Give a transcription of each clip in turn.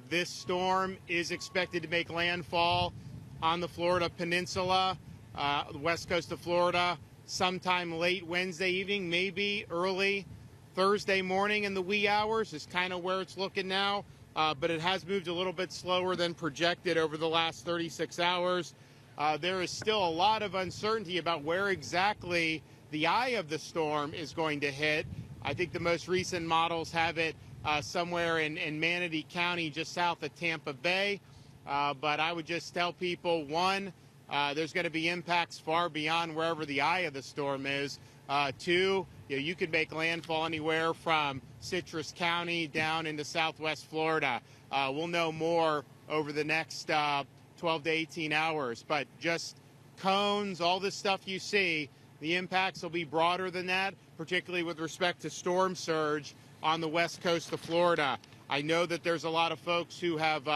This storm is expected to make landfall on the Florida Peninsula, the west coast of Florida, sometime late Wednesday evening, maybe early Thursday morning in the wee hours is kind of where it's looking now. But it has moved a little bit slower than projected over the last 36 hours. There is still a lot of uncertainty about where exactly the eye of the storm is going to hit. I think the most recent models have it somewhere in Manatee County, just south of Tampa Bay. But I would just tell people, one, there's going to be impacts far beyond wherever the eye of the storm is. Two, you could make landfall anywhere from Citrus County down into southwest Florida. We'll know more over the next 12 to 18 hours. But just cones, all this stuff you see, the impacts will be broader than that, particularly with respect to storm surge on the west coast of Florida. I know that there's a lot of folks who have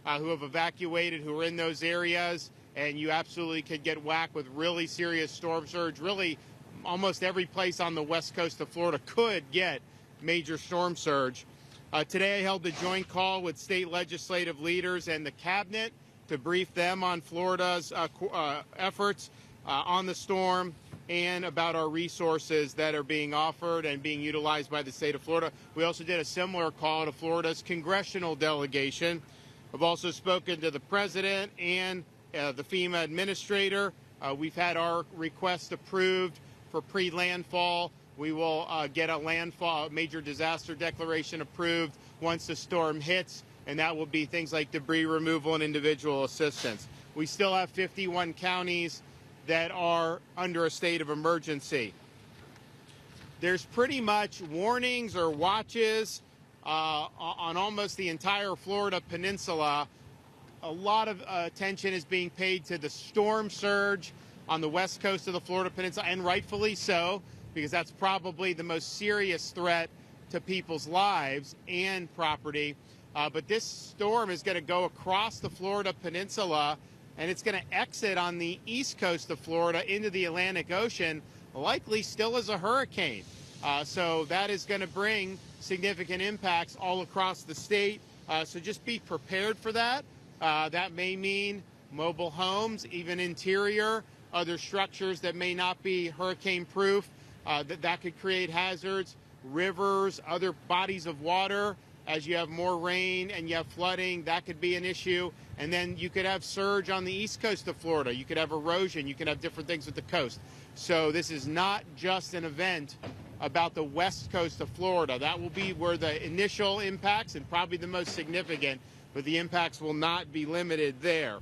evacuated, who are in those areas, and you absolutely could get whacked with really serious storm surge. Really, almost every place on the west coast of Florida could get major storm surge. Today I held a joint call with state legislative leaders and the cabinet to brief them on Florida's efforts on the storm and about our resources that are being offered and being utilized by the state of Florida. We also did a similar call to Florida's congressional delegation. I've also spoken to the president and the FEMA administrator. We've had our request approved for pre-landfall. We will get a landfall, major disaster declaration approved once the storm hits, and that will be things like debris removal and individual assistance. We still have 51 counties that are under a state of emergency. There's pretty much warnings or watches on almost the entire Florida peninsula. A lot of attention is being paid to the storm surge on the west coast of the Florida peninsula, and rightfully so, because that's probably the most serious threat to people's lives and property. But this storm is going to go across the Florida peninsula, and it's going to exit on the east coast of Florida into the Atlantic Ocean, likely still as a hurricane. So that is going to bring significant impacts all across the state. So just be prepared for that. That may mean mobile homes, even interior, other structures that may not be hurricane proof. That could create hazards, rivers, other bodies of water. As you have more rain and you have flooding, that could be an issue. And then you could have surge on the east coast of Florida. You could have erosion. You could have different things with the coast. So this is not just an event about the west coast of Florida. That will be where the initial impacts and probably the most significant, but the impacts will not be limited there.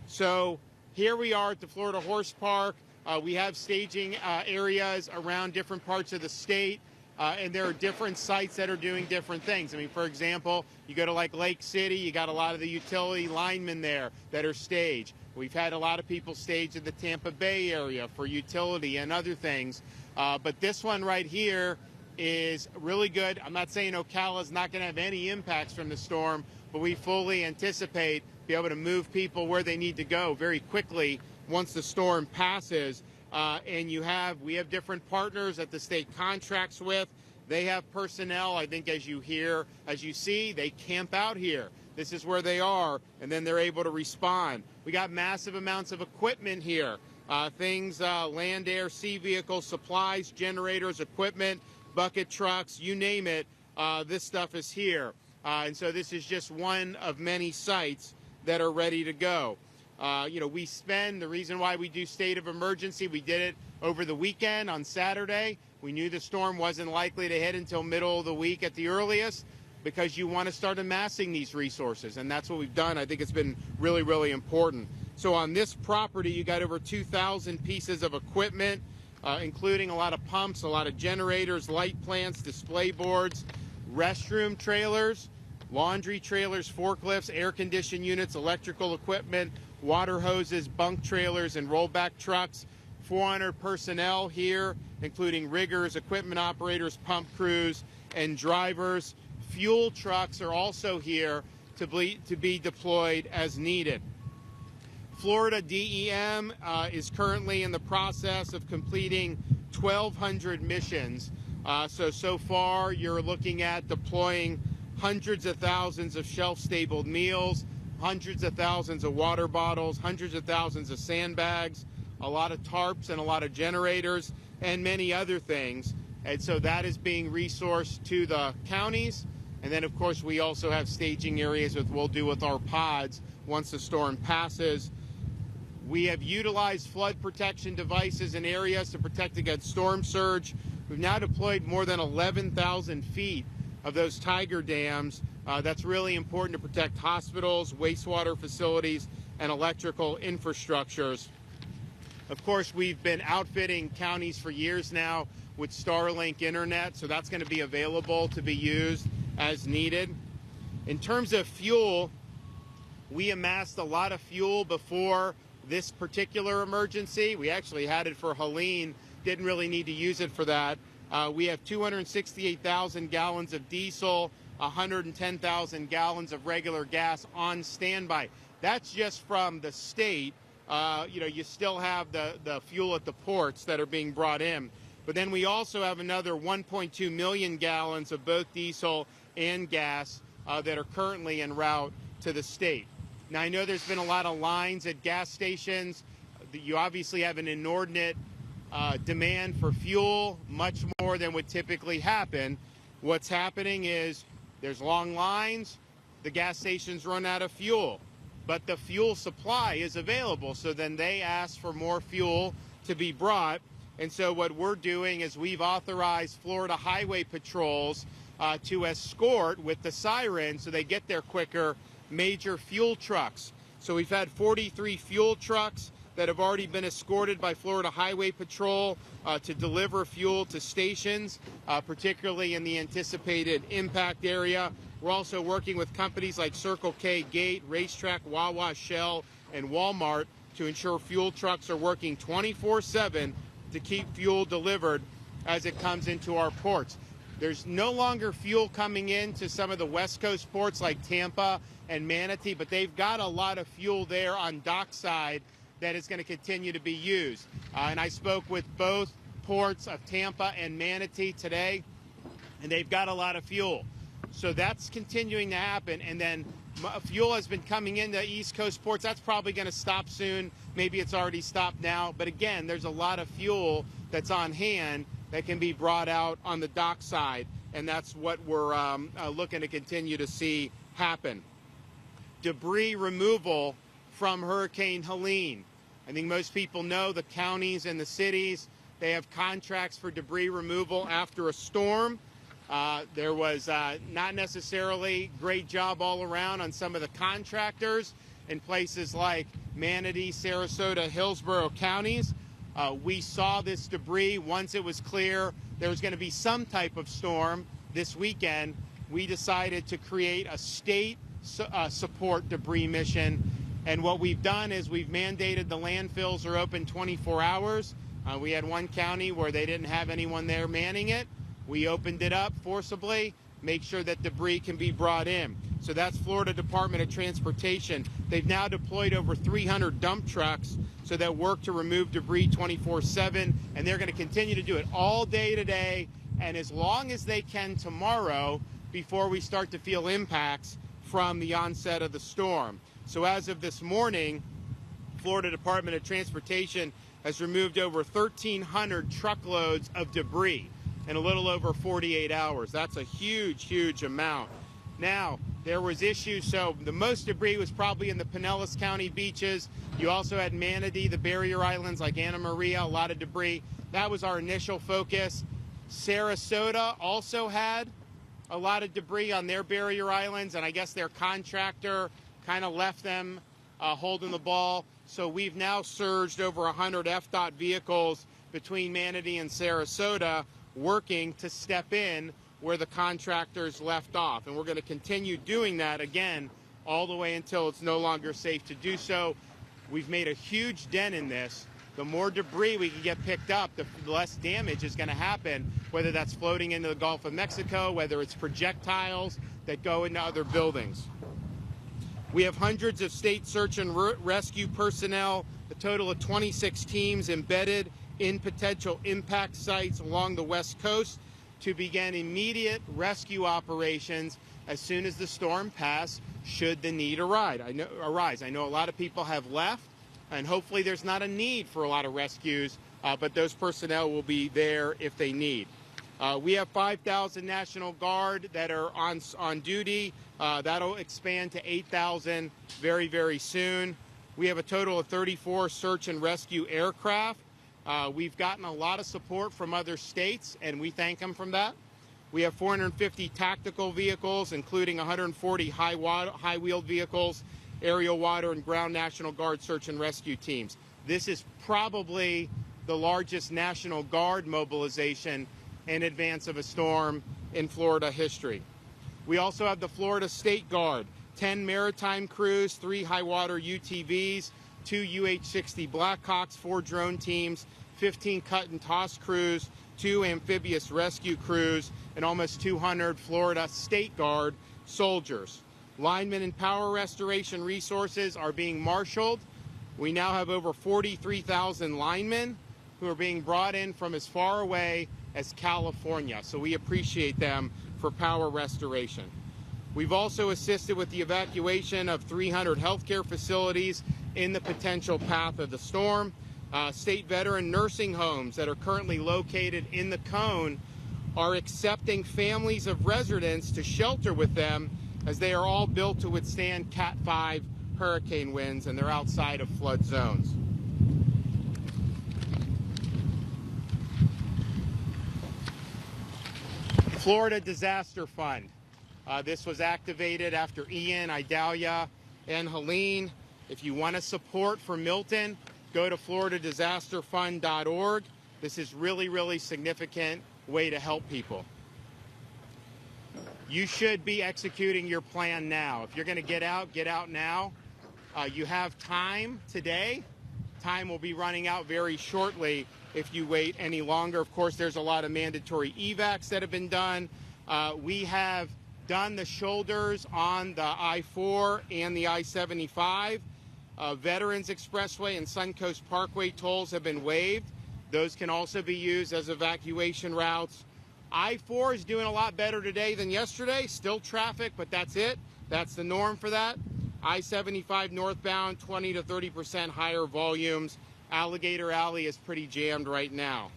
So here we are at the Florida Horse Park. We have staging areas around different parts of the state. And there are different sites that are doing different things. I mean, for example, you go to like Lake City, you got a lot of the utility linemen there that are staged. We've had a lot of people staged in the Tampa Bay area for utility and other things. But this one right here is really good. I'm not saying Ocala is not going to have any impacts from the storm, but we fully anticipate be able to move people where they need to go very quickly once the storm passes. And we have different partners that the state contracts with. They have personnel. I think as you see, they camp out here. This is where they are, and then they're able to respond. We got massive amounts of equipment here. Land, air, sea vehicles, supplies, generators, equipment, bucket trucks, you name it. This stuff is here. And so this is just one of many sites that are ready to go. The reason why we do state of emergency, we did it over the weekend on Saturday. We knew the storm wasn't likely to hit until middle of the week at the earliest, because you want to start amassing these resources, and that's what we've done. I think it's been really, really important. So on this property, you got over 2,000 pieces of equipment, including a lot of pumps, a lot of generators, light plants, display boards, restroom trailers, laundry trailers, forklifts, air conditioning units, electrical equipment, water hoses, bunk trailers, and rollback trucks. 400 personnel here, including riggers, equipment operators, pump crews, and drivers. Fuel trucks are also here to be deployed as needed. Florida DEM is currently in the process of completing 1,200 missions. So far you're looking at deploying hundreds of thousands of shelf-stable meals, hundreds of thousands of water bottles, hundreds of thousands of sandbags, a lot of tarps and a lot of generators, and many other things. And so that is being resourced to the counties. And then, of course, we also have staging areas that we'll do with our pods once the storm passes. We have utilized flood protection devices in areas to protect against storm surge. We've now deployed more than 11,000 feet of those Tiger dams. That's really important to protect hospitals, wastewater facilities, and electrical infrastructures. Of course, we've been outfitting counties for years now with Starlink internet, so that's going to be available to be used as needed. In terms of fuel, we amassed a lot of fuel before this particular emergency. We actually had it for Helene, didn't really need to use it for that. We have 268,000 gallons of diesel, 110,000 gallons of regular gas on standby. That's just from the state. You still have the fuel at the ports that are being brought in. But then we also have another 1.2 million gallons of both diesel and gas that are currently en route to the state. Now, I know there's been a lot of lines at gas stations. You obviously have an inordinate demand for fuel, much more than would typically happen. What's happening is there's long lines, the gas stations run out of fuel, but the fuel supply is available. So then they ask for more fuel to be brought. And so what we're doing is we've authorized Florida highway patrols to escort with the siren so they get there quicker major fuel trucks. So we've had 43 fuel trucks that have already been escorted by Florida Highway Patrol to deliver fuel to stations, particularly in the anticipated impact area. We're also working with companies like Circle K, Gate, Racetrack, Wawa, Shell, and Walmart to ensure fuel trucks are working 24/7 to keep fuel delivered as it comes into our ports. There's no longer fuel coming into some of the West Coast ports like Tampa and Manatee, but they've got a lot of fuel there on dockside that is going to continue to be used. And I spoke with both ports of Tampa and Manatee today, and they've got a lot of fuel. So that's continuing to happen. And then fuel has been coming into East Coast ports. That's probably going to stop soon. Maybe it's already stopped now. But again, there's a lot of fuel that's on hand that can be brought out on the dockside. And that's what we're looking to continue to see happen. Debris removal from Hurricane Helene. I think most people know the counties and the cities, they have contracts for debris removal after a storm. There was not necessarily great job all around on some of the contractors in places like Manatee, Sarasota, Hillsborough counties. We saw this debris once it was clear there was going to be some type of storm this weekend. We decided to create a state support debris mission. And what we've done is we've mandated the landfills are open 24 hours. We had one county where they didn't have anyone there manning it. We opened it up forcibly, make sure that debris can be brought in. So that's Florida Department of Transportation. They've now deployed over 300 dump trucks so that work to remove debris 24/7, and they're going to continue to do it all day today and as long as they can tomorrow before we start to feel impacts from the onset of the storm. So as of this morning, Florida Department of Transportation has removed over 1,300 truckloads of debris in a little over 48 hours. That's a huge, huge amount. Now, there was issues, so the most debris was probably in the Pinellas County beaches. You also had Manatee, the barrier islands like Anna Maria, a lot of debris. That was our initial focus. Sarasota also had a lot of debris on their barrier islands, and I guess their contractor kind of left them holding the ball. So we've now surged over 100 FDOT vehicles between Manatee and Sarasota working to step in where the contractors left off. And we're going to continue doing that again all the way until it's no longer safe to do so. We've made a huge dent in this. The more debris we can get picked up, the less damage is going to happen, whether that's floating into the Gulf of Mexico, whether it's projectiles that go into other buildings. We have hundreds of state search and rescue personnel, a total of 26 teams embedded in potential impact sites along the West Coast to begin immediate rescue operations as soon as the storm passes, should the need arise. I know a lot of people have left, and hopefully there's not a need for a lot of rescues, but those personnel will be there if they need. We have 5,000 National Guard that are on duty. That'll expand to 8,000 very, very soon. We have a total of 34 search and rescue aircraft. We've gotten a lot of support from other states, and we thank them for that. We have 450 tactical vehicles, including 140 high-wheeled vehicles, aerial, water, and ground National Guard search and rescue teams. This is probably the largest National Guard mobilization in advance of a storm in Florida history. We also have the Florida State Guard, 10 maritime crews, 3 high-water UTVs, 2 UH-60 Blackhawks, 4 drone teams, 15 cut and toss crews, 2 amphibious rescue crews, and almost 200 Florida State Guard soldiers. Linemen and power restoration resources are being marshaled. We now have over 43,000 linemen who are being brought in from as far away as California, so we appreciate them for power restoration. We've also assisted with the evacuation of 300 healthcare facilities in the potential path of the storm. State veteran nursing homes that are currently located in the cone are accepting families of residents to shelter with them, as they are all built to withstand Cat 5 hurricane winds, and they're outside of flood zones. Florida Disaster Fund. This was activated after Ian, Idalia, and Helene. If you want to support for Milton, go to floridadisasterfund.org. This is really, really significant way to help people. You should be executing your plan now. If you're going to get out now. You have time today. Time will be running out very shortly if you wait any longer. Of course, there's a lot of mandatory evacs that have been done. We have done the shoulders on the I-4 and the I-75. Veterans Expressway and Suncoast Parkway tolls have been waived. Those can also be used as evacuation routes. I-4 is doing a lot better today than yesterday. Still traffic, but that's it. That's the norm for that. I-75 northbound, 20 to 30% higher volumes. Alligator Alley is pretty jammed right now.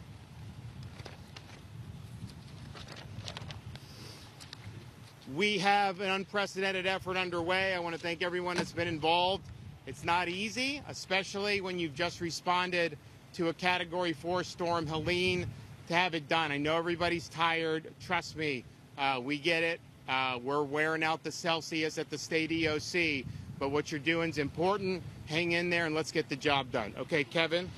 We have an unprecedented effort underway. I want to thank everyone that's been involved. It's not easy, especially when you've just responded to a Category 4 storm, Helene, to have it done. I know everybody's tired. Trust me, we get it. We're wearing out the Celsius at the state EOC, but what you're doing is important. Hang in there and let's get the job done. Okay, Kevin?